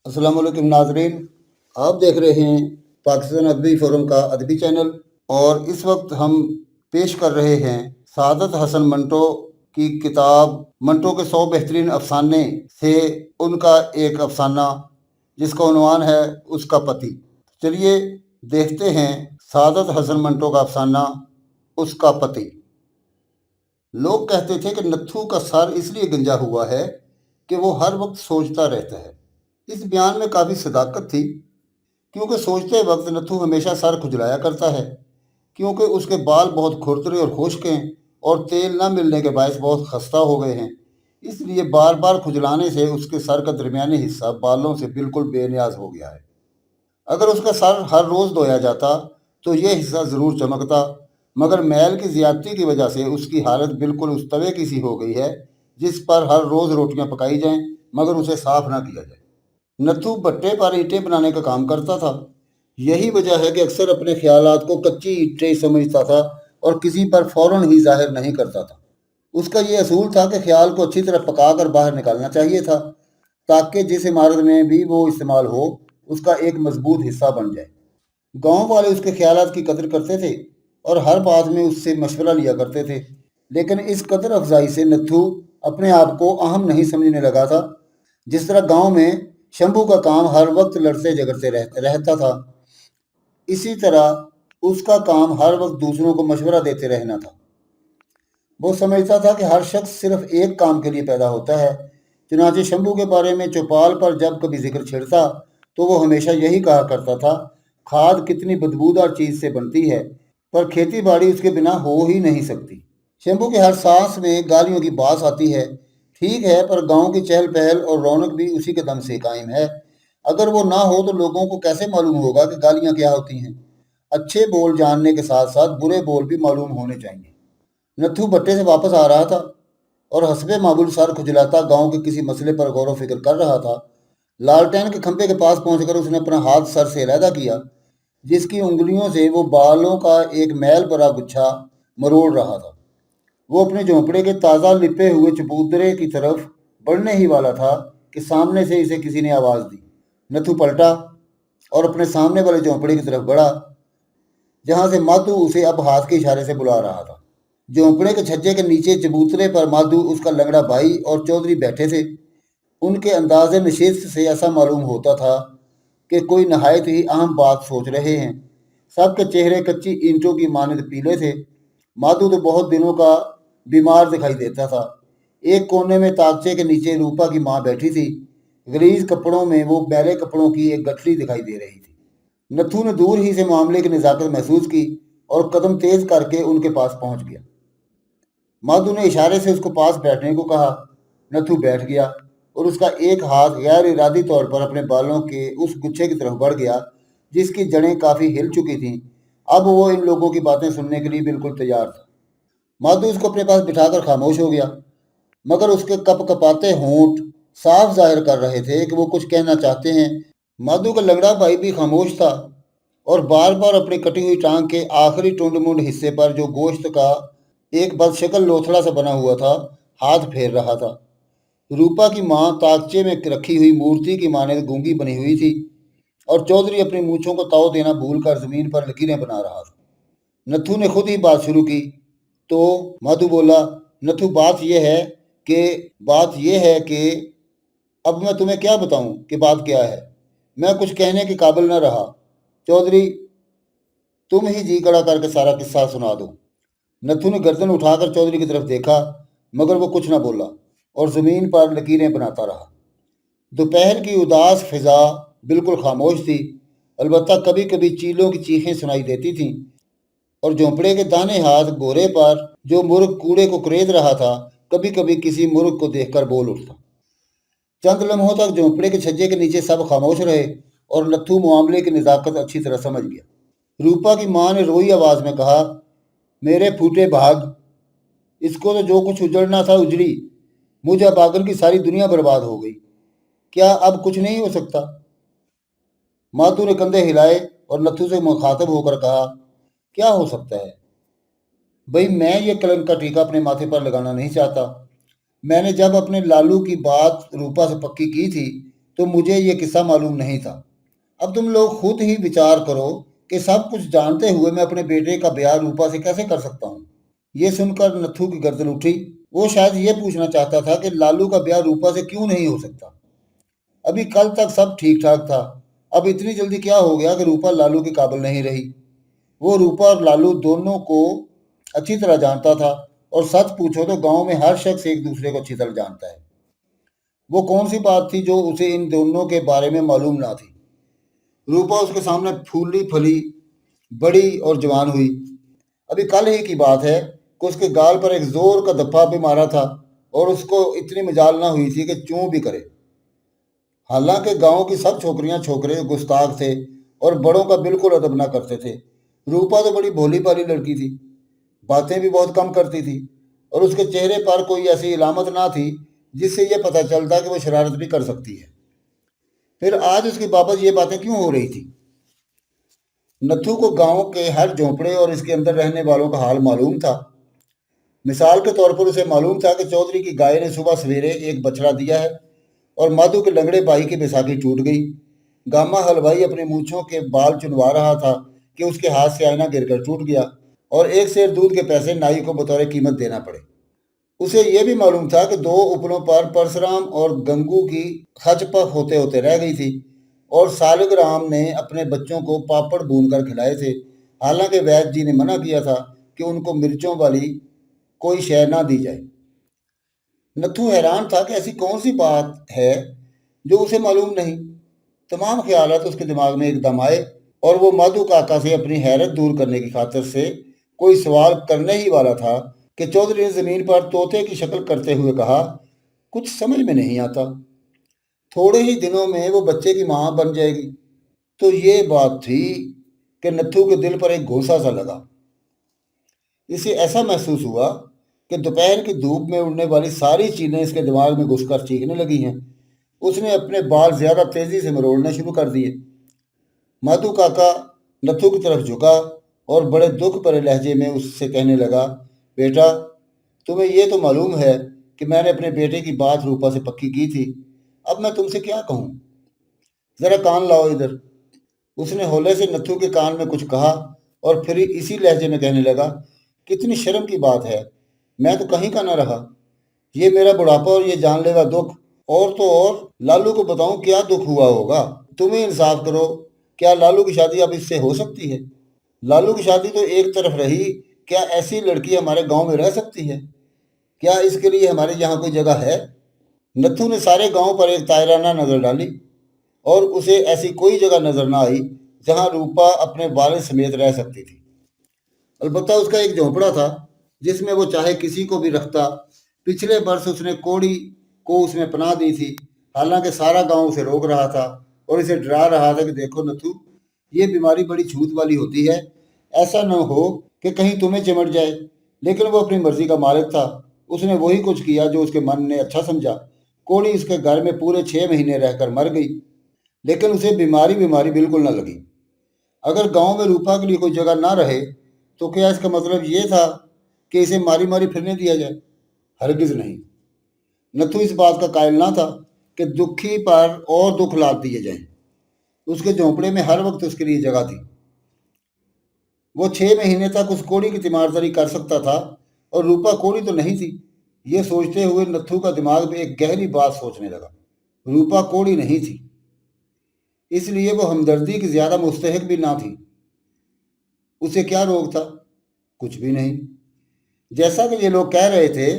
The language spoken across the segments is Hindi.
अस्सलाम वालेकुम नाजरीन। आप देख रहे हैं पाकिस्तान अदबी फ़ोरम का अदबी चैनल और इस वक्त हम पेश कर रहे हैं सादत हसन मंटो की किताब मंटो के 100 बेहतरीन अफसाने से उनका एक अफसाना जिसका उन्वान है उसका पति। चलिए देखते हैं सादत हसन मंटो का अफसाना उसका पति। लोग कहते थे कि नत्थू का सर इसलिए गंजा हुआ है कि वो हर वक्त सोचता रहता है। इस बयान में काफ़ी सदाकत थी, क्योंकि सोचते वक्त नत्थू हमेशा सर खुजलाया करता है, क्योंकि उसके बाल बहुत खुरदरे और खुश्क हैं और तेल न मिलने के बायस बहुत खस्ता हो गए हैं। इसलिए बार बार खुजलाने से उसके सर का दरमियानी हिस्सा बालों से बिल्कुल बेनियाज हो गया है। अगर उसका सर हर रोज़ धोया जाता तो ये हिस्सा ज़रूर चमकता, मगर मैल की ज़्यादती की वजह से उसकी हालत बिल्कुल उस तवे की सी हो गई है जिस पर हर रोज़ रोटियां पकाई जाएं मगर उसे साफ ना किया जाए। नत्थू भट्टे पर ईंटें बनाने का काम करता था। यही वजह है कि अक्सर अपने ख्यालात को कच्ची ईंटें समझता था और किसी पर फौरन ही जाहिर नहीं करता था। उसका ये असूल था कि ख्याल को अच्छी तरह पकाकर बाहर निकालना चाहिए था, ताकि जिस इमारत में भी वो इस्तेमाल हो उसका एक मजबूत हिस्सा बन जाए। गांव वाले उसके ख्यालात की कदर करते थे और हर बात में उससे मशवरा लिया करते थे, लेकिन इस कदर अफजाई से नत्थू अपने आप को अहम नहीं समझने लगा था। जिस तरह गांव में शंभू का काम हर वक्त लड़ते झगड़ते रहता था, इसी तरह उसका काम हर वक्त दूसरों को मशवरा देते रहना था। वो समझता था कि हर शख्स सिर्फ एक काम के लिए पैदा होता है। चुनांचे शंभू के बारे में चौपाल पर जब कभी जिक्र छिड़ता तो वो हमेशा यही कहा करता था, खाद कितनी बदबूदार चीज़ से बनती है, पर खेती बाड़ी उसके बिना हो ही नहीं सकती। शंभू के हर सांस में गालियों की बास आती है। ठीक है, पर गांव की चहल पहल और रौनक भी उसी के दम से कायम है। अगर वो ना हो तो लोगों को कैसे मालूम होगा कि गालियां क्या होती हैं। अच्छे बोल जानने के साथ साथ बुरे बोल भी मालूम होने चाहिए। नत्थू भट्टे से वापस आ रहा था और हसबे मामूल सर खुजलाता गांव के किसी मसले पर गौर व फिक्र कर रहा था। लालटेन के खंभे के पास पहुंचकर उसने अपना हाथ सर से अलहदा किया, जिसकी उंगलियों से वो बालों का एक मैल भरा गुच्छा मरोड़ रहा था। वो अपने झोंपड़े के ताज़ा लिपे हुए चबूतरे की तरफ बढ़ने ही वाला था कि सामने से इसे किसी ने आवाज़ दी। नत्थू पलटा और अपने सामने वाले झोंपड़े की तरफ बढ़ा, जहां से माधु उसे अब हाथ के इशारे से बुला रहा था। झोंपड़े के छज्जे के नीचे चबूतरे पर माधु, उसका लंगड़ा भाई और चौधरी बैठे थे। उनके अंदाज़े नशिस्त से ऐसा मालूम होता था कि कोई नहायत ही अहम बात सोच रहे हैं। सबके चेहरे कच्ची ईंटों की मानद पीले थे। माधु तो बहुत दिनों का बीमार दिखाई देता था। एक कोने में ताकचे के नीचे रूपा की माँ बैठी थी। गलीज कपड़ों में वो मैले कपड़ों की एक गठरी दिखाई दे रही थी। नत्थू ने दूर ही से मामले की नज़ाकत महसूस की और कदम तेज करके उनके पास पहुंच गया। माधु ने इशारे से उसको पास बैठने को कहा। नथु बैठ गया और उसका एक हाथ गैर इरादी तौर पर अपने बालों के उस गुच्छे की तरफ बढ़ गया जिसकी जड़ें काफ़ी हिल चुकी थीं। अब वो इन लोगों की बातें सुनने के लिए बिल्कुल तैयार था। माधु उसको अपने पास बिठाकर खामोश हो गया, मगर उसके कप कपाते होंठ साफ जाहिर कर रहे थे कि वो कुछ कहना चाहते हैं। माधु का लंगड़ा भाई भी खामोश था और बार बार अपनी कटी हुई टांग के आखिरी टुंड मुंड हिस्से पर, जो गोश्त का एक बदशकल लोथड़ा सा बना हुआ था, हाथ फेर रहा था। रूपा की माँ ताकचे में रखी हुई मूर्ति की माने गूंगी बनी हुई थी और चौधरी अपनी मूछों को ताव देना भूलकर जमीन पर लकीरें बना रहा था। नथु ने खुद ही बात शुरू की तो माधु बोला, नथु बात यह है कि अब मैं तुम्हें क्या बताऊं कि बात क्या है। मैं कुछ कहने के काबिल न रहा। चौधरी, तुम ही जी कड़ा करके सारा किस्सा सुना दो। नथु ने गर्दन उठाकर चौधरी की तरफ देखा, मगर वो कुछ न बोला और ज़मीन पर लकीरें बनाता रहा। दोपहर की उदास फिजा बिल्कुल खामोश थी। अलबत्ता कभी कभी चीलों की चीखें सुनाई देती थीं और झोंपड़े के दाने हाथ घोड़े पर जो मुर्ग कूड़े को कुरेद रहा था, कभी कभी किसी मुर्ग को देखकर बोल उठता। चंद लम्हों तक झोंपड़े के छज्जे के नीचे सब खामोश रहे और नत्थू मामले की नज़ाकत अच्छी तरह समझ गया। रूपा की माँ ने रोई आवाज़ में कहा, मेरे फूटे भाग, इसको तो जो कुछ उजड़ना था उजड़ी। मुझे पागल की सारी दुनिया बर्बाद हो गई। क्या अब कुछ नहीं हो सकता? माधु ने कंधे हिलाए और नथु से मुखातब होकर कहा, क्या हो सकता है भाई? मैं ये कलंक का टीका अपने माथे पर लगाना नहीं चाहता। मैंने जब अपने लालू की बात रूपा से पक्की की थी तो मुझे ये किस्सा मालूम नहीं था। अब तुम लोग खुद ही विचार करो कि सब कुछ जानते हुए मैं अपने बेटे का ब्याह रूपा से कैसे कर सकता हूँ। ये सुनकर नत्थू की गर्दन उठी। वो शायद ये पूछना चाहता था कि लालू का ब्याह रूपा से क्यों नहीं हो सकता। अभी कल तक सब ठीक ठाक था, अब इतनी जल्दी क्या हो गया कि रूपा लालू के काबिल नहीं रही। वो रूपा और लालू दोनों को अच्छी तरह जानता था, और सच पूछो तो गांव में हर शख्स एक दूसरे को अच्छी तरह जानता है। वो कौन सी बात थी जो उसे इन दोनों के बारे में मालूम ना थी। रूपा उसके सामने फूली फली, बड़ी और जवान हुई। अभी कल ही की बात है कि उसके गाल पर एक जोर का धप्पा भी मारा था, और उसको इतनी मजाल ना हुई थी कि चूं भी करे। हालांकि गांव की सब छोकरियां छोकरे गुस्ताख थे और बड़ों का बिल्कुल अदब ना करते थे। रूपा तो बड़ी भोली भाली लड़की थी, बातें भी बहुत कम करती थी, और उसके चेहरे पर कोई ऐसी इलामत ना थी जिससे यह पता चलता कि वो शरारत भी कर सकती है। फिर आज उसकी बाबत ये बातें क्यों हो रही थी। नथु को गांव के हर झोंपड़े और इसके अंदर रहने वालों का हाल मालूम था। मिसाल के तौर पर उसे मालूम था कि चौधरी की गाय ने सुबह सवेरे एक बछड़ा दिया है, और माधु के लंगड़े भाई की बैसाखी टूट गई। गामा हलवाई अपने मूछों के बाल चुनवा रहा था कि उसके हाथ से आईना गिरकर टूट गया, और एक सेर दूध के पैसे नाई को बतौर कीमत देना पड़े। उसे यह भी मालूम था कि दो उपलों पर परशुराम और गंगू की खचपच होते होते रह गई थी, और सालिग्राम ने अपने बच्चों को पापड़ भून कर खिलाए थे। हालांकि वैद्य जी ने मना किया था कि उनको मिर्चों वाली कोई शय ना दी जाए। नथु हैरान था कि ऐसी कौन सी बात है जो उसे मालूम नहीं। तमाम ख्यालात उसके दिमाग में एकदम आए, और वो माधु काका से अपनी हैरत दूर करने की खातिर से कोई सवाल करने ही वाला था कि चौधरी ने जमीन पर तोते की शक्ल करते हुए कहा, कुछ समझ में नहीं आता, थोड़े ही दिनों में वो बच्चे की माँ बन जाएगी। तो ये बात थी कि नत्थू के दिल पर एक घोंसा सा लगा। इसे ऐसा महसूस हुआ कि दोपहर की धूप में उड़ने वाली सारी चीजें इसके दिमाग में घुसकर चीखने लगी हैं। उसने अपने बाल ज्यादा तेजी से मरोड़ने शुरू कर दिए। माधु काका नथु की तरफ झुका और बड़े दुख भरे लहजे में उससे कहने लगा, बेटा, तुम्हें यह तो मालूम है कि मैंने अपने बेटे की बात रूपा से पक्की की थी। अब मैं तुमसे क्या कहूँ, जरा कान लाओ इधर। उसने हौले से नथु के कान में कुछ कहा, और फिर इसी लहजे में कहने लगा, कितनी शर्म की बात है, मैं तो कहीं का ना रहा। ये मेरा बुढ़ापा और ये जानलेवा दुख, और तो और लालू को बताऊं क्या दुख हुआ होगा। तुम्हें इंसाफ करो, क्या लालू की शादी अब इससे हो सकती है। लालू की शादी तो एक तरफ रही, क्या ऐसी लड़की हमारे गांव में रह सकती है। क्या इसके लिए हमारे यहाँ कोई जगह है। नथु ने सारे गांव पर एक तायराना नजर डाली, और उसे ऐसी कोई जगह नजर ना आई जहां रूपा अपने वालिद समेत रह सकती थी। अलबत्ता उसका एक झोंपड़ा था जिसमें वो चाहे किसी को भी रखता। पिछले वर्ष उसने कोड़ी को उसमें पनाह दी थी। हालांकि सारा गांव उसे रोक रहा था और इसे डरा रहा था कि देखो नथु, ये बीमारी बड़ी छूत वाली होती है, ऐसा न हो कि कहीं तुम्हें चिमट जाए। लेकिन वो अपनी मर्जी का मालिक था। उसने वही कुछ किया जो उसके मन ने अच्छा समझा। कोड़ी उसके घर में पूरे 6 महीने रहकर मर गई, लेकिन उसे बीमारी बीमारी बिल्कुल न लगी। अगर गांव में रूपा के लिए कोई जगह ना रहे तो क्या इसका मतलब ये था कि इसे मारी मारी फिरने दिया जाए। हरगिज नहीं। नथु इस बात का कायल ना था कि दुखी पर और दुख लाद दिए जाएं। उसके झोंपड़े में हर वक्त उसके लिए जगह थी। वो 6 महीने तक उस कोड़ी की तीमारदारी कर सकता था, और रूपा कोड़ी तो नहीं थी। ये सोचते हुए नथु का दिमाग में एक गहरी बात सोचने लगा। रूपा कोड़ी नहीं थी, इसलिए वो हमदर्दी की ज्यादा मुस्तहिक भी ना थी। उसे क्या रोग था, कुछ भी नहीं। जैसा कि ये लोग कह रहे थे,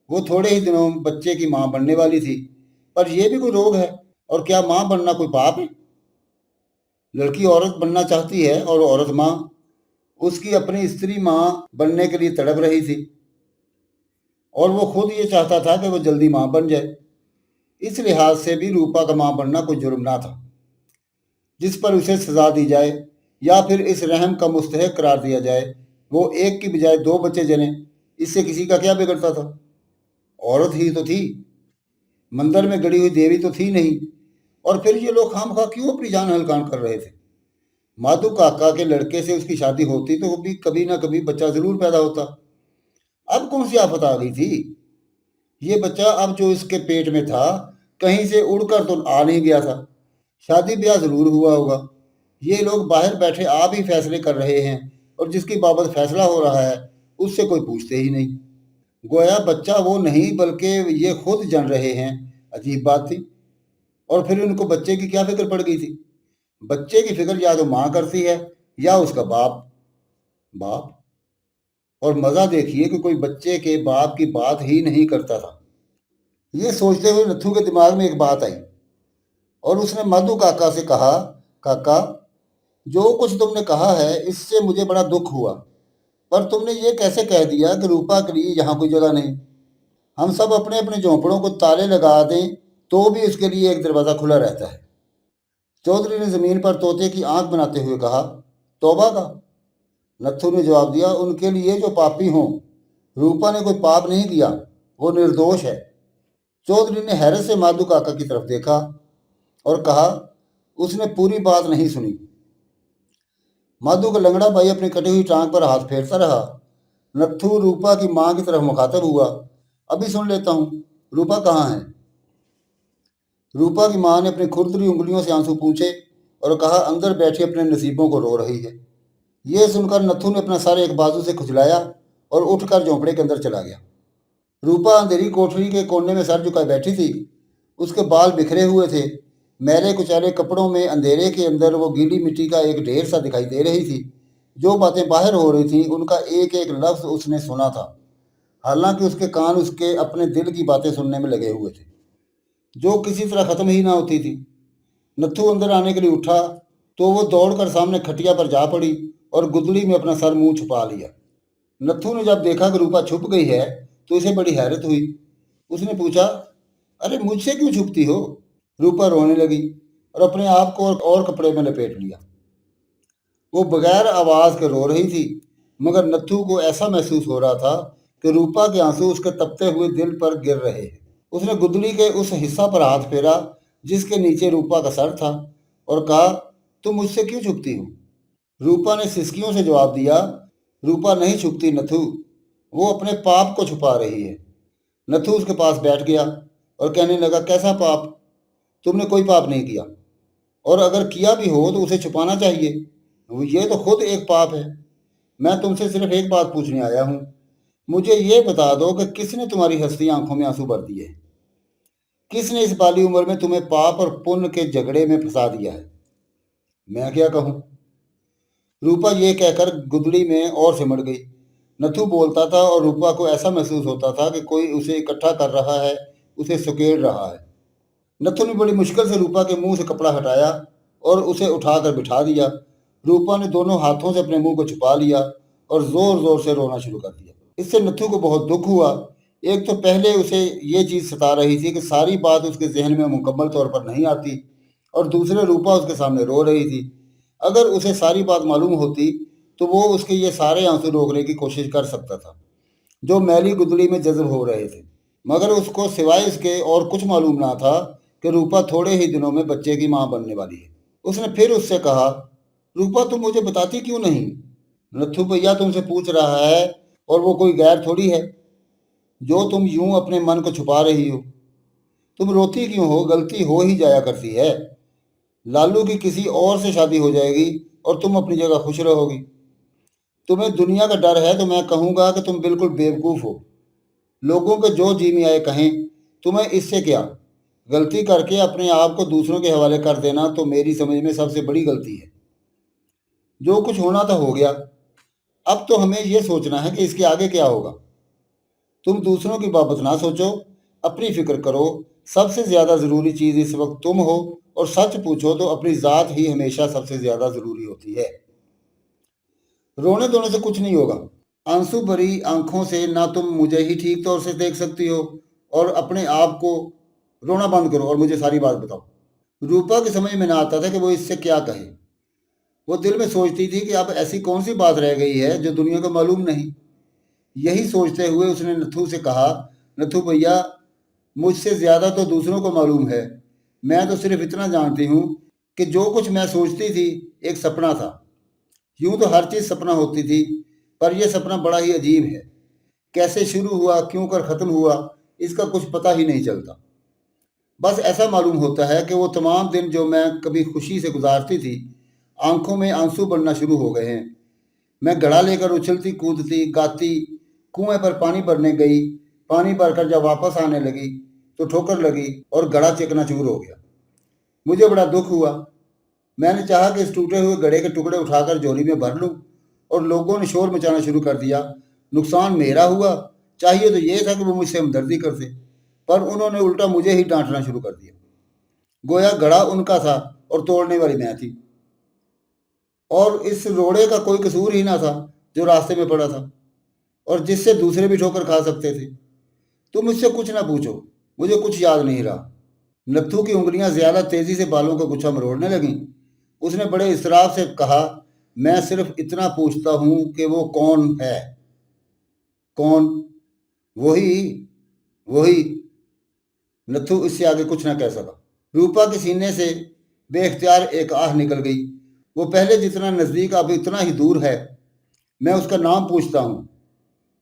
वो थोड़े ही दिनों में बच्चे की मां बनने वाली थी। पर यह भी कोई रोग है, और क्या मां बनना कोई पाप है। लड़की औरत बनना चाहती है, और औरत मां। उसकी अपनी स्त्री मां बनने के लिए तड़प रही थी, और वो खुद ये चाहता था कि वो जल्दी मां बन जाए। इस लिहाज से भी रूपा का मां बनना कोई जुर्म ना था जिस पर उसे सजा दी जाए, या फिर इस रहम का मुस्तहक करार दिया जाए। वो एक की बजाय दो बच्चे जने, इससे किसी का क्या बिगड़ता था। औरत ही तो थी, मंदिर में गड़ी हुई देवी तो थी नहीं। और फिर ये लोग खामखा क्यों अपनी जान हलकान कर रहे थे। माधु काका के लड़के से उसकी शादी होती तो वो भी कभी ना कभी बच्चा जरूर पैदा होता। अब कौन सी आफत आ गई थी। ये बच्चा अब जो इसके पेट में था, कहीं से उड़कर तो आ नहीं गया था। शादी ब्याह ज़रूर हुआ होगा। ये लोग बाहर बैठे आप ही फैसले कर रहे हैं और जिसकी बाबत फैसला हो रहा है उससे कोई पूछते ही नहीं। गोया बच्चा वो नहीं बल्कि ये खुद जन रहे हैं। अजीब बात थी। और फिर उनको बच्चे की क्या फिक्र पड़ गई थी? बच्चे की फिक्र या तो माँ करती है या उसका बाप। बाप। और मज़ा देखिए कि कोई बच्चे के बाप की बात ही नहीं करता था। ये सोचते हुए नत्थू के दिमाग में एक बात आई और उसने माधु काका से कहा, काका, जो कुछ तुमने कहा है इससे मुझे बड़ा दुख हुआ, पर तुमने ये कैसे कह दिया कि रूपा के लिए यहाँ कोई जगह नहीं? हम सब अपने अपने झोंपड़ों को ताले लगा दें तो भी उसके लिए एक दरवाज़ा खुला रहता है। चौधरी ने ज़मीन पर तोते की आंख बनाते हुए कहा, तौबा का। नत्थू ने जवाब दिया, उनके लिए जो पापी हों। रूपा ने कोई पाप नहीं किया, वो निर्दोष है। चौधरी ने हैरत से माधु काका की तरफ देखा और कहा, उसने पूरी बात नहीं सुनी। माधु का लंगड़ा भाई अपनी कटी हुई टांग पर हाथ फेरता रहा। नत्थू रूपा की माँ की तरफ मुखातब हुआ, अभी सुन लेता हूँ, रूपा कहाँ है? रूपा की माँ ने अपनी खुरदरी उंगलियों से आंसू पूछे और कहा, अंदर बैठी अपने नसीबों को रो रही है। ये सुनकर नत्थू ने अपना सर एक बाजू से खुजलाया और उठकर झोंपड़े के अंदर चला गया। रूपा अंधेरी कोठरी के कोने में सर झुकाए बैठी थी। उसके बाल बिखरे हुए थे। मैले कुचैले कपड़ों में अंधेरे के अंदर वो गीली मिट्टी का एक ढेर सा दिखाई दे रही थी। जो बातें बाहर हो रही थीं उनका एक एक लफ्ज़ उसने सुना था, हालांकि उसके कान उसके अपने दिल की बातें सुनने में लगे हुए थे, जो किसी तरह ख़त्म ही ना होती थी। नत्थू अंदर आने के लिए उठा तो वो दौड़कर सामने खटिया पर जा पड़ी और गुदड़ी में अपना सर मुंह छुपा लिया। नत्थू ने जब देखा कि रूपा छुप गई है तो उसे बड़ी हैरत हुई। उसने पूछा, अरे मुझसे क्यों छुपती हो? रूपा रोने लगी और अपने आप को और कपड़े में लपेट लिया। वो बगैर आवाज़ के रो रही थी, मगर नत्थू को ऐसा महसूस हो रहा था कि रूपा के आंसू उसके तपते हुए दिल पर गिर रहे हैं। उसने गुदड़ी के उस हिस्सा पर हाथ फेरा जिसके नीचे रूपा का सर था और कहा, तुम मुझसे क्यों छुपती हो? रूपा ने सिसकियों से जवाब दिया, रूपा नहीं छुपती नथु, वो अपने पाप को छुपा रही है। नथु उसके पास बैठ गया और कहने लगा, कैसा पाप? तुमने कोई पाप नहीं किया, और अगर किया भी हो तो उसे छुपाना चाहिए। ये तो खुद एक पाप है। मैं तुमसे सिर्फ एक बात पूछने आया हूँ। मुझे ये बता दो कि किसने तुम्हारी हंसती आंखों में आंसू भर दिए? किसने इस बाली उम्र में तुम्हें पाप और पुण्य के झगड़े में फंसा दिया है? मैं क्या कहूँ? रूपा ये कहकर गुदड़ी में और सिमट गई। नथु बोलता था और रूपा को ऐसा महसूस होता था कि कोई उसे इकट्ठा कर रहा है, उसे सुकेड़ रहा है। नथु ने बड़ी मुश्किल से रूपा के मुंह से कपड़ा हटाया और उसे उठाकर बिठा दिया। रूपा ने दोनों हाथों से अपने मुंह को छुपा लिया और जोर जोर से रोना शुरू कर दिया। इससे नथु को बहुत दुख हुआ। एक तो पहले उसे ये चीज़ सता रही थी कि सारी बात उसके जहन में मुकम्मल तौर पर नहीं आती, और दूसरे रूपा उसके सामने रो रही थी। अगर उसे सारी बात मालूम होती तो वो उसके ये सारे आंसू रोकने की कोशिश कर सकता था जो मैली गुदड़ी में जज्ब हो रहे थे, मगर उसको सिवाय इसके और कुछ मालूम ना था कि रूपा थोड़े ही दिनों में बच्चे की माँ बनने वाली है। उसने फिर उससे कहा, रूपा तुम मुझे बताती क्यों नहीं? नथु भैया तुमसे पूछ रहा है और वो कोई गैर थोड़ी है जो तुम यूं अपने मन को छुपा रही हो। तुम रोती क्यों हो? गलती हो ही जाया करती है। लालू की किसी और से शादी हो जाएगी और तुम अपनी जगह खुश रहोगी। तुम्हें दुनिया का डर है तो मैं कहूँगा कि तुम बिल्कुल बेवकूफ़ हो। लोगों के जो जी में आए कहें, तुम्हें इससे क्या? गलती करके अपने आप को दूसरों के हवाले कर देना तो मेरी समझ में सबसे बड़ी गलती है। जो कुछ होना था हो गया। अब तो हमें यह सोचना है कि इसके आगे क्या होगा। तुम दूसरों की बाबत ना सोचो, अपनी फिक्र करो। सबसे ज़्यादा ज़रूरी चीज़ इस वक्त तुम हो, और सच पूछो तो अपनी ज़ात ही हमेशा सबसे ज़्यादा ज़रूरी होती है। रोने धोने से कुछ नहीं होगा। आंसू भरी आंखों से ना तुम मुझे ही ठीक तौर से देख सकती हो, और अपने आप को रोना बंद करो और मुझे सारी बात बताओ। रूपा की समझ में ना आता था कि वो इससे क्या कहे। वो दिल में सोचती थी कि अब ऐसी कौन सी बात रह गई है जो दुनिया को मालूम नहीं। यही सोचते हुए उसने नथु से कहा, नथु भैया, मुझसे ज़्यादा तो दूसरों को मालूम है। मैं तो सिर्फ इतना जानती हूँ कि जो कुछ मैं सोचती थी एक सपना था। यूं तो हर चीज़ सपना होती थी, पर यह सपना बड़ा ही अजीब है। कैसे शुरू हुआ, क्यों कर ख़त्म हुआ, इसका कुछ पता ही नहीं चलता। बस ऐसा मालूम होता है कि वो तमाम दिन जो मैं कभी खुशी से गुजारती थी, आंखों में आंसू बनना शुरू हो गए हैं। मैं घड़ा लेकर उछलती कूदती गाती कुएं पर पानी भरने गई। पानी भरकर जब वापस आने लगी तो ठोकर लगी और घड़ा चकनाचूर हो गया। मुझे बड़ा दुख हुआ। मैंने चाहा कि इस टूटे हुए घड़े के टुकड़े उठाकर झोली में भर लूं, और लोगों ने शोर मचाना शुरू कर दिया। नुकसान मेरा हुआ, चाहिए तो ये था कि वो मुझसे हमदर्दी करते, पर उन्होंने उल्टा मुझे ही डांटना शुरू कर दिया। गोया घड़ा उनका था और तोड़ने वाली मैं थी, और इस रोड़े का कोई कसूर ही ना था जो रास्ते में पड़ा था और जिससे दूसरे भी ठोकर खा सकते थे। तुम मुझसे कुछ ना पूछो, मुझे कुछ याद नहीं रहा। नत्थू की उंगलियां ज्यादा तेजी से बालों का गुच्छा मरोड़ने लगीं। उसने बड़े इसराफ से कहा, मैं सिर्फ इतना पूछता हूं कि वो कौन है। कौन? वही, वही। नत्थू इससे आगे कुछ ना कह सका। रूपा के सीने से बेख्तियार एक आह निकल गई। वो पहले जितना नजदीक अब इतना ही दूर है। मैं उसका नाम पूछता हूँ,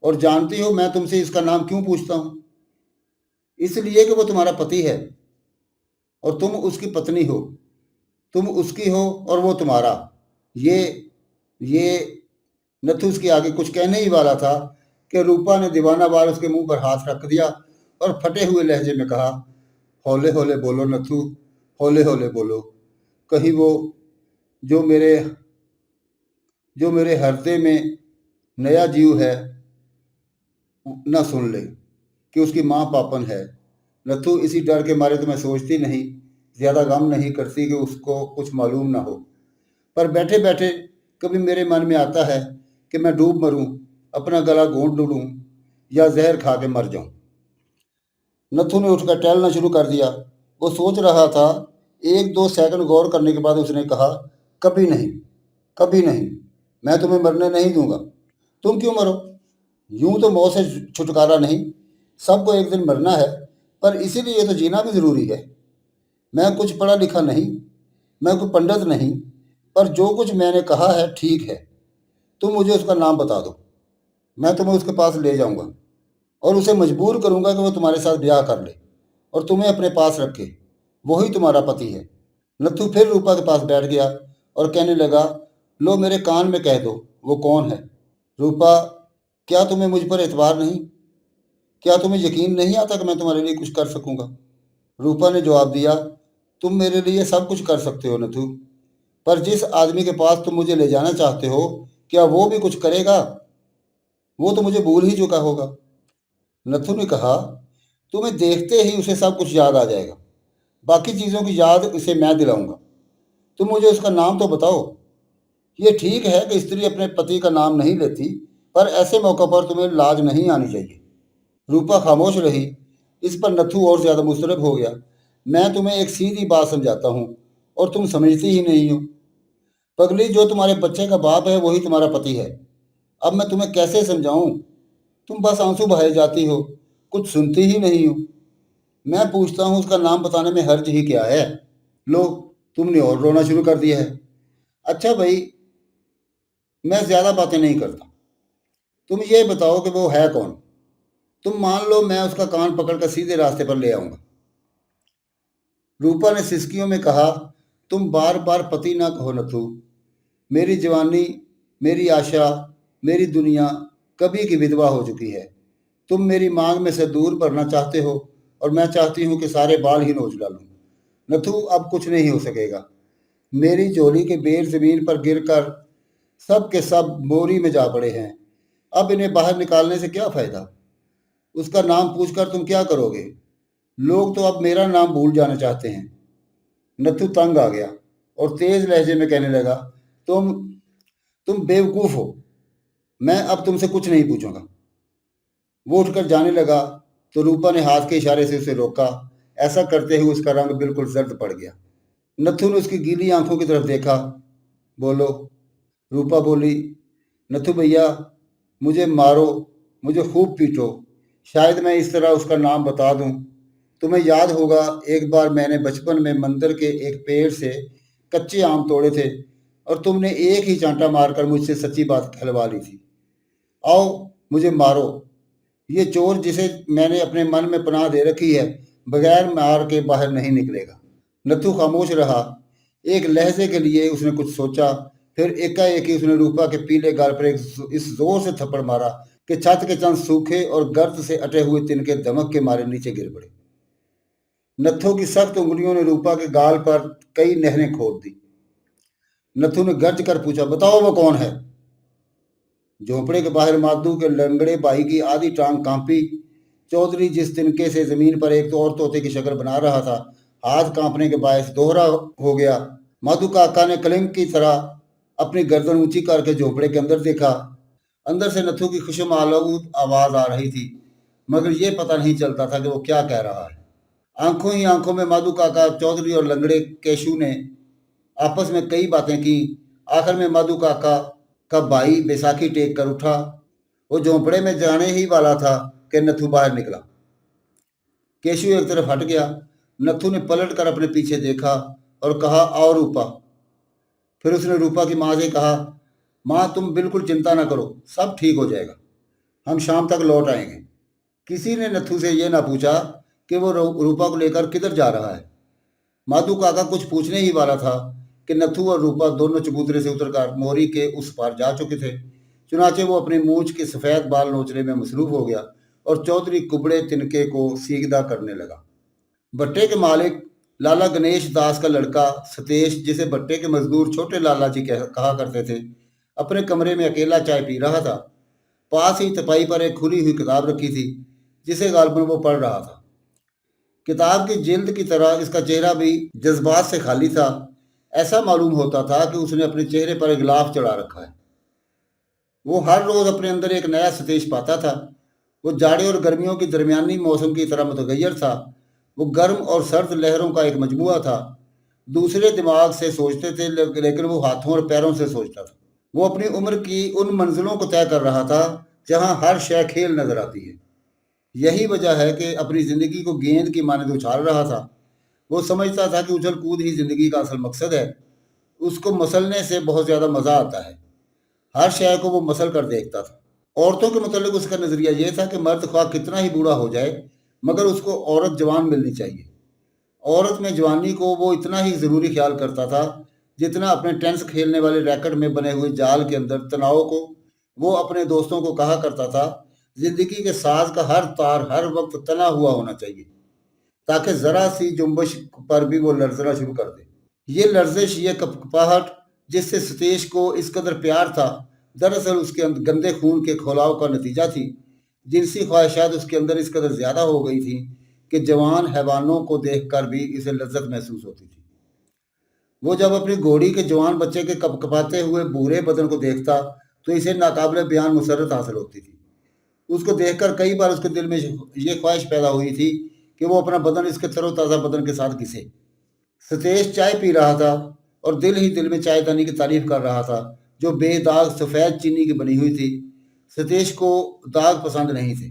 और जानती हो मैं तुमसे इसका नाम क्यों पूछता हूँ? इसलिए कि वो तुम्हारा पति है और तुम उसकी पत्नी हो। तुम उसकी हो और वो तुम्हारा। ये ये नथु उसके आगे कुछ कहने ही वाला था कि रूपा ने दीवाना वार उसके मुंह पर हाथ रख दिया और फटे हुए लहजे में कहा, हौले हौले बोलो नथु, हौले हौले बोलो। कहीं वो जो मेरे जो मेरे हृदय में नया जीव है न सुन ले कि उसकी माँ पापन है। नथु, इसी डर के मारे तो मैं सोचती नहीं, ज्यादा गम नहीं करती कि उसको कुछ मालूम ना हो। पर बैठे बैठे कभी मेरे मन में आता है कि मैं डूब मरूं, अपना गला घोंट लूं, या जहर खा के मर जाऊं। नथु ने उठकर टहलना शुरू कर दिया। वो सोच रहा था। एक दो सेकंड गौर करने के बाद उसने कहा, कभी नहीं, कभी नहीं, मैं तुम्हें मरने नहीं दूंगा। तुम क्यों मरो? यूं तो मौत से छुटकारा नहीं, सबको एक दिन मरना है, पर इसीलिए तो जीना भी जरूरी है। मैं कुछ पढ़ा लिखा नहीं, मैं कोई पंडित नहीं, पर जो कुछ मैंने कहा है ठीक है। तुम मुझे उसका नाम बता दो, मैं तुम्हें उसके पास ले जाऊंगा और उसे मजबूर करूंगा कि वो तुम्हारे साथ ब्याह कर ले और तुम्हें अपने पास रखे। वही तुम्हारा पति है। नत्थू फिर रूपा के पास बैठ गया और कहने लगा, लो मेरे कान में कह दो वो कौन है। रूपा, क्या तुम्हें मुझ पर एतबार नहीं? क्या तुम्हें यकीन नहीं आता कि मैं तुम्हारे लिए कुछ कर सकूंगा? रूपा ने जवाब दिया, तुम मेरे लिए सब कुछ कर सकते हो नथु, पर जिस आदमी के पास तुम मुझे ले जाना चाहते हो, क्या वो भी कुछ करेगा? वो तो मुझे भूल ही चुका होगा। नथु ने कहा, तुम्हें देखते ही उसे सब कुछ याद आ जाएगा। बाकी चीज़ों की याद उसे मैं दिलाऊंगा। तुम मुझे उसका नाम तो बताओ। ये ठीक है कि स्त्री अपने पति का नाम नहीं लेती, पर ऐसे मौक़ों पर तुम्हें लाज नहीं आनी चाहिए। रूपा खामोश रही। इस पर नथु और ज्यादा मुस्तरब हो गया। मैं तुम्हें एक सीधी बात समझाता हूँ और तुम समझती ही नहीं हो। पगली, जो तुम्हारे बच्चे का बाप है वही तुम्हारा पति है। अब मैं तुम्हें कैसे समझाऊं? तुम बस आंसू बहाए जाती हो, कुछ सुनती ही नहीं हो। मैं पूछता हूँ उसका नाम बताने में हर्ज ही क्या है? लो, तुमने और रोना शुरू कर दिया है। अच्छा भाई, मैं ज्यादा बातें नहीं करता। तुम ये बताओ कि वो है कौन? तुम मान लो मैं उसका कान पकड़कर सीधे रास्ते पर ले आऊंगा। रूपा ने सिसकियों में कहा, तुम बार बार पति ना कहो नथु। मेरी जवानी, मेरी आशा, मेरी दुनिया कभी की विधवा हो चुकी है। तुम मेरी मांग में से दूर भरना चाहते हो और मैं चाहती हूँ कि सारे बाल ही नोच डालूं। नथु, अब कुछ नहीं हो सकेगा। मेरी झोली के बेर जमीन पर गिरकर सब के सब मोरी में जा पड़े हैं। अब इन्हें बाहर निकालने से क्या फायदा? उसका नाम पूछकर तुम क्या करोगे? लोग तो अब मेरा नाम भूल जाना चाहते हैं। नथु तंग आ गया और तेज लहजे में कहने लगा, तुम तुम बेवकूफ हो। मैं अब तुमसे कुछ नहीं पूछूंगा। वो उठकर जाने लगा तो रूपा ने हाथ के इशारे से उसे रोका। ऐसा करते हुए उसका रंग बिल्कुल जर्द पड़ गया। नथु ने उसकी गीली आंखों की तरफ देखा। बोलो। रूपा बोली, नथु भैया, मुझे मारो, मुझे खूब पीटो, शायद मैं इस तरह उसका नाम बता दूं। तुम्हें याद होगा, एक बार मैंने बचपन में मंदिर के एक पेड़ से कच्चे आम तोड़े थे और तुमने एक ही चांटा मारकर मुझसे सच्ची बात कहलवा ली थी। आओ, मुझे मारो। ये चोर जिसे मैंने अपने मन में पनाह दे रखी है, बगैर मार के बाहर नहीं निकलेगा। नथु खामोश रहा। एक लहजे के लिए उसने कुछ सोचा, फिर एकाएक ही उसने रूपा के पीले गाल पर इस जोर से थप्पड़ मारा कि छत के चंद सूखे और गर्द से अटे हुए तिनके दमक के मारे नीचे गिर पड़े। नथु की सख्त उंगलियों ने रूपा के गाल पर कई नहरें खोद दी। नथु ने गर्ज कर पूछा, बताओ वो कौन है? झोंपड़े के बाहर माधु के लंगड़े भाई की आधी टांग कांपी। चौधरी जिस तिनके से जमीन पर एक तो और तोते की शक्ल बना रहा था, हाथ कांपने के बायस दोहरा हो गया। माधु काका ने कलिंग की तरह अपनी गर्दन ऊंची करके झोंपड़े के अंदर देखा। अंदर से नथु की खुशम आलूद आवाज आ रही थी, मगर यह पता नहीं चलता था कि वो क्या कह रहा है। आंखों ही आंखों में माधु काका, चौधरी और लंगड़े केशु ने आपस में कई बातें की। आखिर में माधु काका का भाई बैसाखी टेक कर उठा। वो झोंपड़े में जाने ही वाला था कि नथु बाहर निकला। केशु एक तरफ हट गया। नथु ने पलट कर अपने पीछे देखा और कहा, आओ रूपा। फिर उसने रूपा की माँ से कहा, माँ तुम बिल्कुल चिंता ना करो, सब ठीक हो जाएगा, हम शाम तक लौट आएंगे। किसी ने नथु से यह ना पूछा कि वो रूपा को लेकर किधर जा रहा है। माधु काका कुछ पूछने ही वाला था कि नथु और रूपा दोनों चबूतरे से उतरकर मोरी के उस पार जा चुके थे। चुनाचे वो अपनी मूछ के सफ़ेद बाल नोचने में मसरूफ हो गया और चौधरी कुबड़े तिनके को सीधा करने लगा। भट्टे के मालिक लाला गणेश दास का लड़का सतेश, जिसे भट्टे के मजदूर छोटे लाला जी कहा करते थे, अपने कमरे में अकेला चाय पी रहा था। पास ही तपाई पर एक खुली हुई किताब रखी थी, जिसे गालबन वो पढ़ रहा था। किताब की जिल्द की तरह इसका चेहरा भी जज्बात से खाली था। ऐसा मालूम होता था कि उसने अपने चेहरे पर एक गिलाफ चढ़ा रखा है। वो हर रोज अपने अंदर एक नया सतेज पाता था। वो जाड़े और गर्मियों की दरमियानी मौसम की तरह मुतगैर था। वो गर्म और सर्द लहरों का एक मजमुआ था। दूसरे दिमाग से सोचते थे, लेकिन वो हाथों और पैरों से सोचता था। वो अपनी उम्र की उन मंजिलों को तय कर रहा था जहां हर शय खेल नजर आती है। यही वजह है कि अपनी जिंदगी को गेंद की मानद उछाल रहा था। वो समझता था कि उछल कूद ही जिंदगी का असल मकसद है। उसको मसलने से बहुत ज्यादा मजा आता है। हर शय को वो मसल कर देखता था। औरतों के मुतालिक उसका नजरिया यह था कि मर्द ख्वाह कितना ही बूढ़ा हो जाए, मगर उसको औरत जवान मिलनी चाहिए। औरत में जवानी को वो इतना ही जरूरी ख्याल करता था जितना अपने टेनिस खेलने वाले रैकेट में बने हुए जाल के अंदर तनाव को। वो अपने दोस्तों को कहा करता था, जिंदगी के साज का हर तार हर वक्त तना हुआ होना चाहिए, ताकि जरा सी जुम्बश पर भी वो लर्जना शुरू कर दे। ये लर्जिश, ये कपकपाहट जिससे सतीश को इस कदर प्यार था, दरअसल उसके गंदे खून के खौलाव का नतीजा थी। जिनसी ख्वाहिशात उसके अंदर इस कदर ज्यादा हो गई थी कि जवान हैवानों को देखकर भी इसे लज्जत महसूस होती थी। वो जब अपनी घोड़ी के जवान बच्चे के कपकपाते हुए बूढ़े बदन को देखता तो इसे नाकाबिले बयान मुसरत हासिल होती थी। उसको देखकर कई बार उसके दिल में ये ख्वाहिश पैदा हुई थी कि वो अपना बदन इसके तरोताज़ा बदन के साथ घिसे। सतेश चाय पी रहा था और दिल ही दिल में चायदानी की तारीफ कर रहा था, जो बेदाग सफ़ेद चीनी की बनी हुई थी। सतेश को दाग पसंद नहीं थे।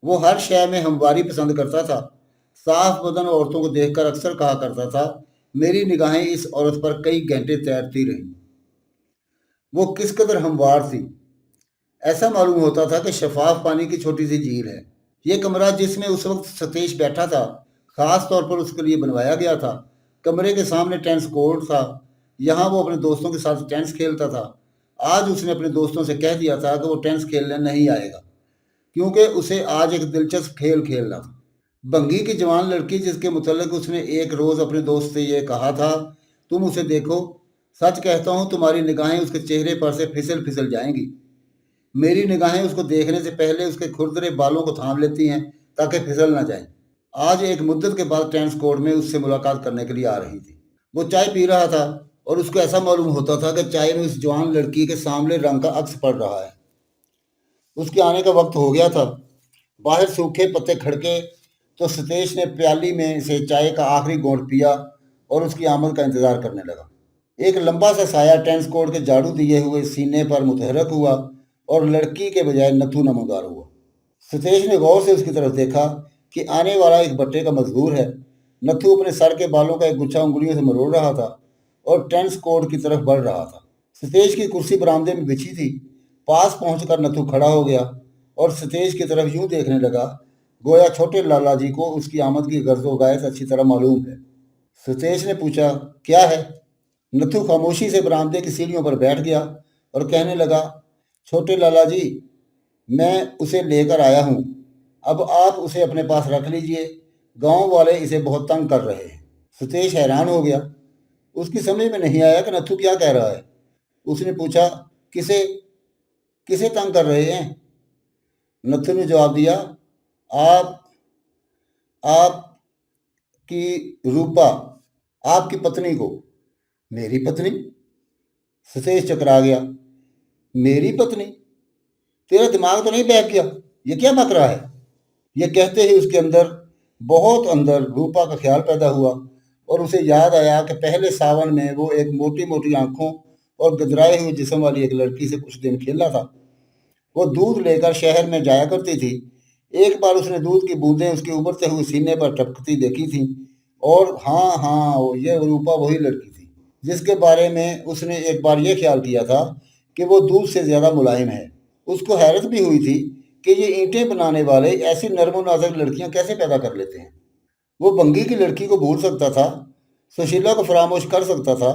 वो हर शय में हमवारी पसंद करता था। साफ बदन औरतों को देखकर अक्सर कहा करता था, मेरी निगाहें इस औरत पर कई घंटे तैरती रहीं। वो किस कदर हमवार थी। ऐसा मालूम होता था कि शफाफ पानी की छोटी सी झील है। ये कमरा जिसमें उस वक्त सतीश बैठा था, खास तौर पर उसके लिए बनवाया गया था। कमरे के सामने टेनिस कोर्ट था। यहाँ वो अपने दोस्तों के साथ टेनिस खेलता था। आज उसने अपने दोस्तों से कह दिया था कि वो टेनिस खेलने नहीं आएगा, क्योंकि उसे आज एक दिलचस्प खेल खेलना था। भंगी की जवान लड़की जिसके मुतल्लिक उसने एक रोज़ अपने दोस्त से ये कहा था, तुम उसे देखो, सच कहता हूँ तुम्हारी निगाहें उसके चेहरे पर से फिसल फिसल जाएंगी। मेरी निगाहें उसको देखने से पहले उसके खुरदरे बालों को थाम लेती हैं ताकि फिसल ना जाए। आज एक मुद्दत के बाद टेनिस कोर्ट में उससे मुलाकात करने के लिए आ रही थी। वो चाय पी रहा था और उसको ऐसा मालूम होता था कि चाय में उस जवान लड़की के सांवले रंग का अक्स पड़ रहा है। उसके आने का वक्त हो गया था। बाहर सूखे पत्ते खड़के तो सतीश ने प्याली में से चाय का आखिरी घोंट पिया और उसकी आमद का इंतजार करने लगा। एक लंबा सा साया टेनिस कोर्ट के झाड़ू दिए हुए सीने पर मुतहरक हुआ और लड़की के बजाय नथु नमोदार हुआ। सतीश ने गौर से उसकी तरफ देखा कि आने वाला एक भट्टे का मजदूर है। नथु अपने सर के बालों का एक गुच्छा उंगलियों से मरोड़ रहा था और टेनिस कोर्ट की तरफ बढ़ रहा था। सतीश की कुर्सी बरामदे में बिछी थी। पास पहुंचकर नथु खड़ा हो गया और सतीश की तरफ यूं देखने लगा गोया छोटे लाला जी को उसकी आमद की गर्जो गायत अच्छी तरह मालूम है। सतेश ने पूछा, क्या है? नथु खामोशी से बरामदे की सीढ़ियों पर बैठ गया और कहने लगा, छोटे लाला जी, मैं उसे लेकर आया हूँ। अब आप उसे अपने पास रख लीजिए। गांव वाले इसे बहुत तंग कर रहे हैं। सतेश हैरान हो गया। उसकी समझ में नहीं आया कि नथु क्या कह रहा है। उसने पूछा, किसे किसे तंग कर रहे हैं? नथु ने जवाब दिया, आप आपकी रूपा, आपकी पत्नी को। मेरी पत्नी? सतेश चकरा गया। मेरी पत्नी? तेरा दिमाग तो नहीं बहक गया? ये क्या बक रहा है? ये कहते ही उसके अंदर, बहुत अंदर, रूपा का ख्याल पैदा हुआ और उसे याद आया कि पहले सावन में वो एक मोटी मोटी आंखों और गदराए हुए जिस्म वाली एक लड़की से कुछ दिन खेला था। वो दूध लेकर शहर में जाया करती थी। एक बार उसने दूध की बूंदें उसके उबलते हुए सीने पर टपकती देखी थी। और हाँ हाँ, ये रूपा वही लड़की थी जिसके बारे में उसने एक बार ये ख्याल किया था कि वो दूध से ज़्यादा मुलायम है। उसको हैरत भी हुई थी कि ये ईंटें बनाने वाले ऐसी नरम नाजुक लड़कियां कैसे पैदा कर लेते हैं। वो बंगी की लड़की को भूल सकता था, सुशीला को फरामोश कर सकता था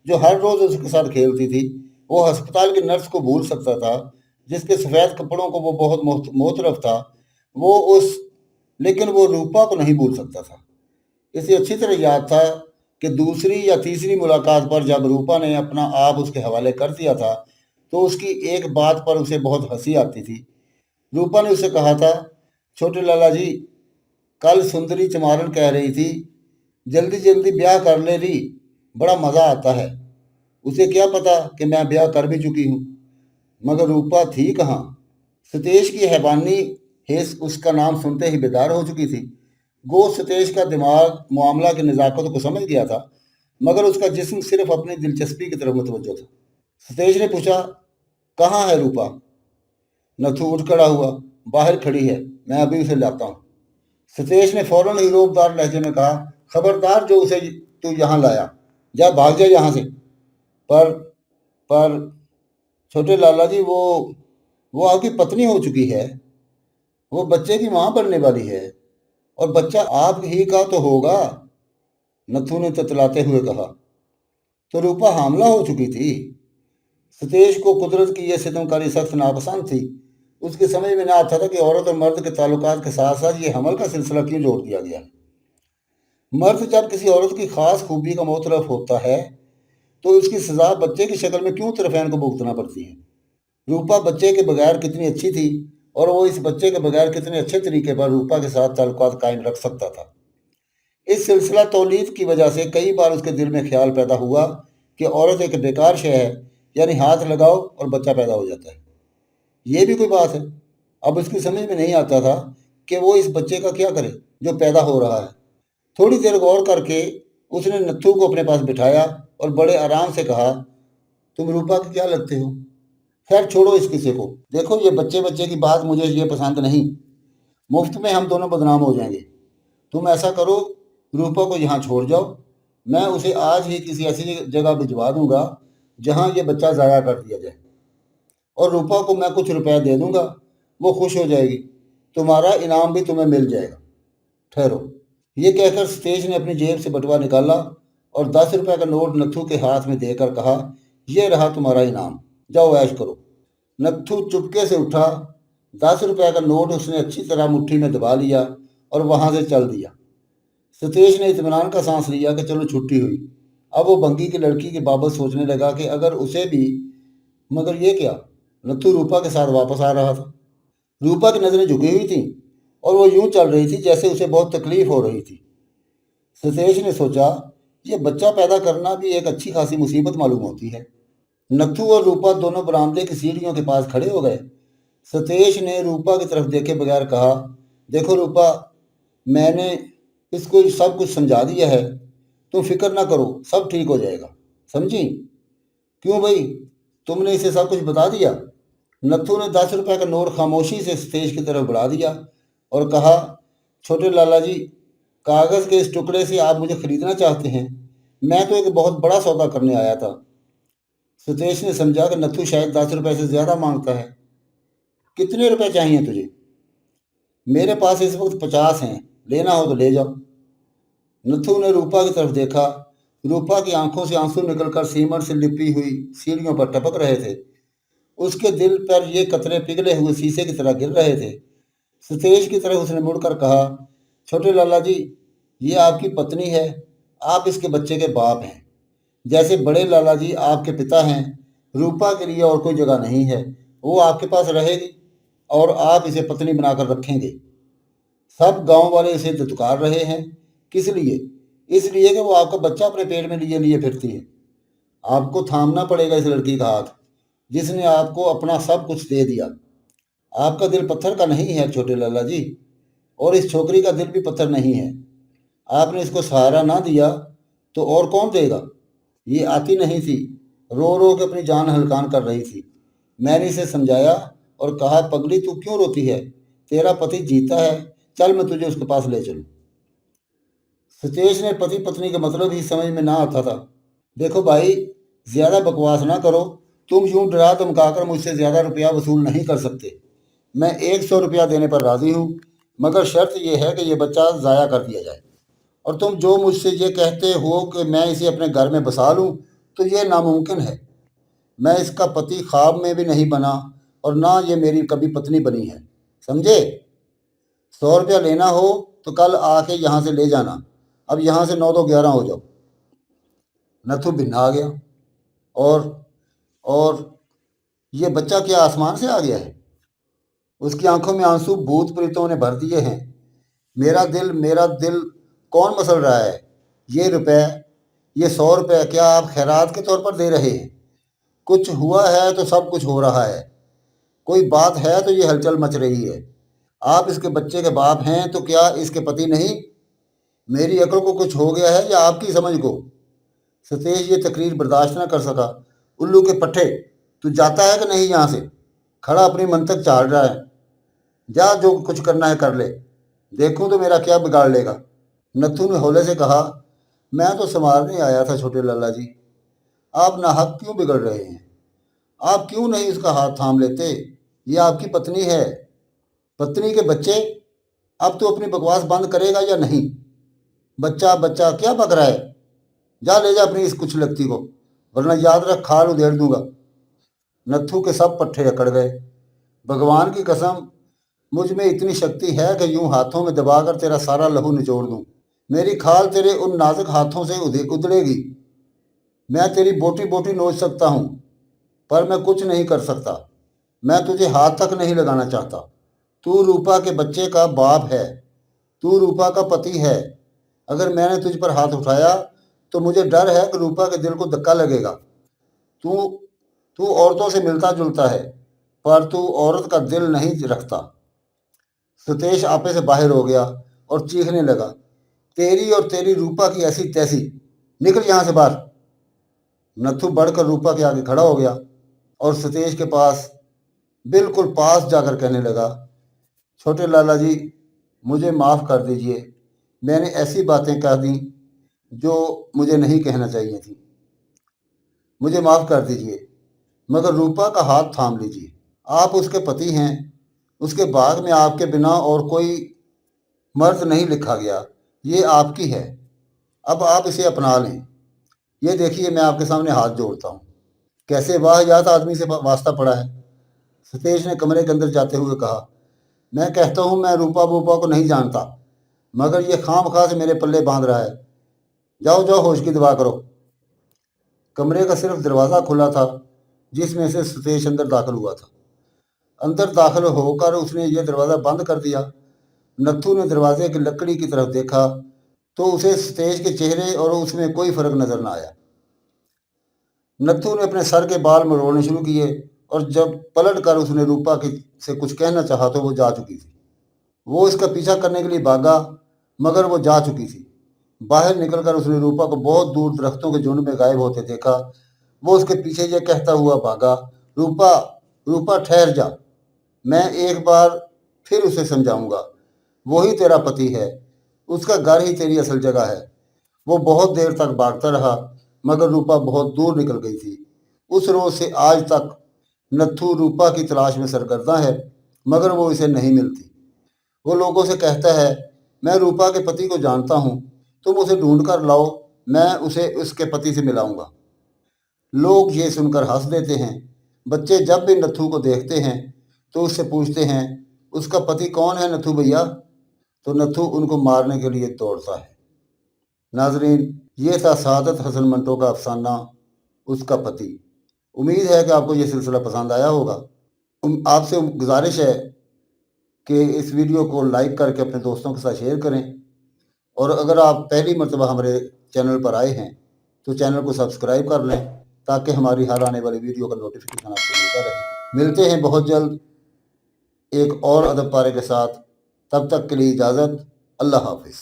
जो हर रोज़ उसके साथ खेलती थी। वो अस्पताल की नर्स को भूल सकता था जिसके सफ़ेद कपड़ों को वो बहुत मोहतरफ था। वो उस लेकिन वो रूपा को नहीं भूल सकता था। इसे अच्छी तरह याद था कि दूसरी या तीसरी मुलाकात पर जब रूपा ने अपना आप उसके हवाले कर दिया था तो उसकी एक बात पर उसे बहुत हंसी आती थी। रूपा ने उसे कहा था, छोटे लाला जी, कल सुंदरी चमारन कह रही थी, जल्दी जल्दी ब्याह कर ले री, बड़ा मज़ा आता है। उसे क्या पता कि मैं ब्याह कर भी चुकी हूँ। मगर रूपा थी कहाँ? सतेश की हैवानी हेस उसका नाम सुनते ही बेदार हो चुकी थी। गो सतेश का दिमाग मामला की नज़ाकत को समझ गया था, मगर उसका जिस्म सिर्फ अपनी दिलचस्पी की तरफ मुतवज्जो था। सतेश ने पूछा, कहाँ है रूपा? नथु उठ खड़ा हुआ। बाहर खड़ी है, मैं अभी उसे लाता हूँ। सतेश ने फौरन हीरोबदार लहजे में कहा, खबरदार जो उसे तू यहाँ लाया, जा भाग जा यहाँ से। पर पर छोटे लाला जी, वो आपकी पत्नी हो चुकी है। वो बच्चे की माँ बनने वाली है और बच्चा आप ही का तो होगा। नथु ने ततलाते हुए कहा। तो रूपा हामला हो चुकी थी। सतेश को कुदरत की यह सितमकारी सख्त नापसंद थी। उसके समझ में न आता था कि औरत और मर्द के ताल्लुकात के साथ साथ ये हमल का सिलसिला क्यों जोड़ दिया गया। मर्द जब किसी औरत की खास खूबी का मोतरफ होता है तो उसकी सजा बच्चे की शक्ल में क्यों तरफेन को भुगतना पड़ती है। रूपा बच्चे के बगैर कितनी अच्छी थी और वो इस बच्चे के बगैर कितने अच्छे तरीके पर रूपा के साथ ताल्लुकात कायम रख सकता था। इस सिलसिला तौलीद की वजह से कई बार उसके दिल में ख्याल पैदा हुआ कि औरत एक बेकार शय है, यानी हाथ लगाओ और बच्चा पैदा हो जाता है। ये भी कोई बात है? अब उसकी समझ में नहीं आता था कि वो इस बच्चे का क्या करे जो पैदा हो रहा है। थोड़ी देर गौर करके उसने नत्थू को अपने पास बिठाया और बड़े आराम से कहा, तुम रूपा के क्या लगते हो? खैर छोड़ो इस किस्से को। देखो, ये बच्चे बच्चे की बात मुझे ये पसंद नहीं। मुफ्त में हम दोनों बदनाम हो जाएंगे। तुम ऐसा करो, रूपा को यहाँ छोड़ जाओ। मैं उसे आज ही किसी ऐसी जगह भिजवा दूंगा जहाँ ये बच्चा ज़ाया कर दिया जाए और रूपा को मैं कुछ रुपए दे दूंगा। वो खुश हो जाएगी। तुम्हारा इनाम भी तुम्हें मिल जाएगा। ठहरो। ये कहकर सतेज ने अपनी जेब से बटुआ निकाला और 10 रुपए का नोट नत्थू के हाथ में देकर कहा, यह रहा तुम्हारा इनाम, जाओ ऐश करो। नत्थू चुपके से उठा। 10 रुपए का नोट उसने अच्छी तरह मुट्ठी में दबा लिया और वहां से चल दिया। सतेश ने इत्मीनान का सांस लिया कि चलो छुट्टी हुई। अब वो बंगी की लड़की की बाबत सोचने लगा कि अगर उसे भी, मगर ये क्या, नत्थू रूपा के साथ वापस आ रहा था। रूपा की नज़रें झुकी हुई थीं और वो यूं चल रही थी जैसे उसे बहुत तकलीफ हो रही थी। सतेश ने सोचा, ये बच्चा पैदा करना भी एक अच्छी खासी मुसीबत मालूम होती है। नत्थू और रूपा दोनों बरामदे की सीढ़ियों के पास खड़े हो गए। सतेश ने रूपा की तरफ देखे बगैर कहा, देखो रूपा, मैंने इसको सब कुछ समझा दिया है। तुम फिक्र ना करो, सब ठीक हो जाएगा, समझी? क्यों भाई, तुमने इसे सब कुछ बता दिया? नत्थू ने 10 रुपए का नोट खामोशी से स्टेज की तरफ बढ़ा दिया और कहा, छोटे लाला जी, कागज़ के इस टुकड़े से आप मुझे खरीदना चाहते हैं? मैं तो एक बहुत बड़ा सौदा करने आया था। सतेश ने समझा कि नत्थू शायद 10 रुपए से ज़्यादा मांगता है। कितने रुपए चाहिए तुझे? मेरे पास इस वक्त 50 हैं, लेना हो तो ले जाओ। नथु ने रूपा की तरफ देखा। रूपा की आंखों से आंसू निकलकर सीमेंट से लिपी हुई सीढ़ियों पर टपक रहे थे। उसके दिल पर ये कतरे पिघले हुए शीशे की तरह गिर रहे थे। सतेज की तरफ उसने मुड़कर कहा, छोटे लाला जी, ये आपकी पत्नी है, आप इसके बच्चे के बाप हैं। जैसे बड़े लाला जी आपके पिता हैं, रूपा के लिए और कोई जगह नहीं है। वो आपके पास रहेगी और आप इसे पत्नी बनाकर रखेंगे। सब गांव वाले इसे दुत्कार रहे हैं। किस लिए? इसलिए कि वो आपका बच्चा अपने पेट में लिए लिए फिरती है। आपको थामना पड़ेगा इस लड़की का हाथ, जिसने आपको अपना सब कुछ दे दिया। आपका दिल पत्थर का नहीं है छोटे लाला जी, और इस छोकरी का दिल भी पत्थर नहीं है। आपने इसको सहारा ना दिया तो और कौन देगा? ये आती नहीं थी, रो रो के अपनी जान हलकान कर रही थी। मैंने इसे समझाया और कहा, पगली तू क्यों रोती है? तेरा पति जीता है, चल मैं तुझे उसके पास ले चलूं। सतेश ने पति पत्नी का मतलब ही समझ में ना आता था। देखो भाई, ज्यादा बकवास ना करो। तुम यूं डरा धमकाकर मुझसे ज्यादा रुपया वसूल नहीं कर सकते। मैं 100 रुपया देने पर राजी हूँ, मगर शर्त यह है कि यह बच्चा ज़ाया कर दिया जाए। और तुम जो मुझसे ये कहते हो कि मैं इसे अपने घर में बसा लूँ, तो ये नामुमकिन है। मैं इसका पति ख्वाब में भी नहीं बना, और ना ये मेरी कभी पत्नी बनी है, समझे? 100 रुपया लेना हो तो कल आके यहाँ से ले जाना। अब यहाँ से 9 तो 11 हो जाओ। नथु भिन्न आ गया। और और ये बच्चा क्या आसमान से आ गया है? उसकी आंखों में आंसू भूत प्रेतों ने भर दिए हैं। मेरा दिल कौन मसल रहा है? ये रुपए, ये 100 रुपये क्या आप खैरात के तौर पर दे रहे हैं? कुछ हुआ है तो सब कुछ हो रहा है। कोई बात है तो ये हलचल मच रही है। आप इसके बच्चे के बाप हैं तो क्या इसके पति नहीं? मेरी अक्ल को कुछ हो गया है या आपकी समझ को? सतेज ये तकरीर बर्दाश्त न कर सका। उल्लू के पट्टे, तू जाता है कि नहीं यहाँ से? खड़ा अपनी मंतक चाल रहा है। जा, जो कुछ करना है कर ले। देखूं तो मेरा क्या बिगाड़ लेगा। नथु ने हौले से कहा, मैं तो संवारने आया था छोटे लाला जी। आप नाहक क्यों बिगड़ रहे हैं? आप क्यों नहीं उसका हाथ थाम लेते? ये आपकी पत्नी है। पत्नी के बच्चे? अब तो अपनी बकवास बंद करेगा या नहीं? बच्चा बच्चा क्या बक रहा है? जा ले जा अपनी इस कुछ लगती को, वरना याद रख खाल उधेड़ दूंगा। नत्थू के सब पट्टे अकड़ गए। भगवान की कसम, मुझ में इतनी शक्ति है कि यूं हाथों में दबाकर तेरा सारा लहू निचोड़ दूं। मेरी खाल तेरे उन नाजुक हाथों से उधड़ेगी। मैं तेरी बोटी बोटी नोच सकता हूँ, पर मैं कुछ नहीं कर सकता। मैं तुझे हाथ तक नहीं लगाना चाहता। तू रूपा के बच्चे का बाप है। तू रूपा का पति है। अगर मैंने तुझ पर हाथ उठाया तो मुझे डर है कि रूपा के दिल को धक्का लगेगा। तू तू औरतों से मिलता जुलता है, पर तू औरत का दिल नहीं रखता। सुतेश आपे से बाहर हो गया और चीखने लगा, तेरी और तेरी रूपा की ऐसी तैसी, निकल यहाँ से बाहर। नथु बढ़कर रूपा के आगे खड़ा हो गया और सतेज के पास, बिल्कुल पास जाकर कहने लगा, छोटे लाला जी, मुझे माफ़ कर दीजिए। मैंने ऐसी बातें कह दी जो मुझे नहीं कहना चाहिए थी। मुझे माफ़ कर दीजिए, मगर रूपा का हाथ थाम लीजिए। आप उसके पति हैं। उसके भाग में आपके बिना और कोई मर्द नहीं लिखा गया। ये आपकी है। अब आप इसे अपना लें। ये देखिए, मैं आपके सामने हाथ जोड़ता हूँ। कैसे वाहियात आदमी से वास्ता पड़ा है। सतेज ने कमरे के अंदर जाते हुए कहा, मैं कहता हूँ मैं रूपा वूपा को नहीं जानता, मगर ये खामखा से मेरे पल्ले बांध रहा है। जाओ जाओ, होश की दवा करो। कमरे का सिर्फ दरवाज़ा खुला था, जिसमें से सतेज अंदर दाखिल हुआ था। अंदर दाखिल होकर उसने ये दरवाज़ा बंद कर दिया। नत्थू ने दरवाजे की लकड़ी की तरफ देखा तो उसे सतेज के चेहरे और उसमें कोई फर्क नजर न आया। नत्थू ने अपने सर के बाल मरोड़ने शुरू किए और जब पलट कर उसने रूपा की से कुछ कहना चाहा तो वो जा चुकी थी। वो इसका पीछा करने के लिए भागा, मगर वो जा चुकी थी। बाहर निकलकर उसने रूपा को बहुत दूर दरख्तों के झुंड में गायब होते देखा। वो उसके पीछे ये कहता हुआ भागा, रूपा, रूपा ठहर जा। मैं एक बार फिर उसे समझाऊंगा। वही तेरा पति है। उसका घर ही तेरी असल जगह है। वो बहुत देर तक भागता रहा, मगर रूपा बहुत दूर निकल गई थी। उस रोज से आज तक नत्थू रूपा की तलाश में सरगर्दा है, मगर वो इसे नहीं मिलती। वो लोगों से कहता है, मैं रूपा के पति को जानता हूँ, तुम उसे ढूंढ कर लाओ, मैं उसे उसके पति से मिलाऊंगा। लोग ये सुनकर हंस देते हैं। बच्चे जब भी नत्थू को देखते हैं तो उससे पूछते हैं, उसका पति कौन है नत्थू भैया? तो नत्थू उनको मारने के लिए दौड़ता है। नाजरीन, ये था सादत हसन मंटो का अफसाना उसका पति। उम्मीद है कि आपको ये सिलसिला पसंद आया होगा। आपसे गुजारिश है कि इस वीडियो को लाइक करके अपने दोस्तों के साथ शेयर करें, और अगर आप पहली मर्तबा हमारे चैनल पर आए हैं तो चैनल को सब्सक्राइब कर लें, ताकि हमारी हर आने वाली वीडियो का नोटिफिकेशन आपको मिलता रहे। मिलते हैं बहुत जल्द एक और अदब पारे के साथ। तब तक के लिए इजाज़त। अल्लाह हाफिज़।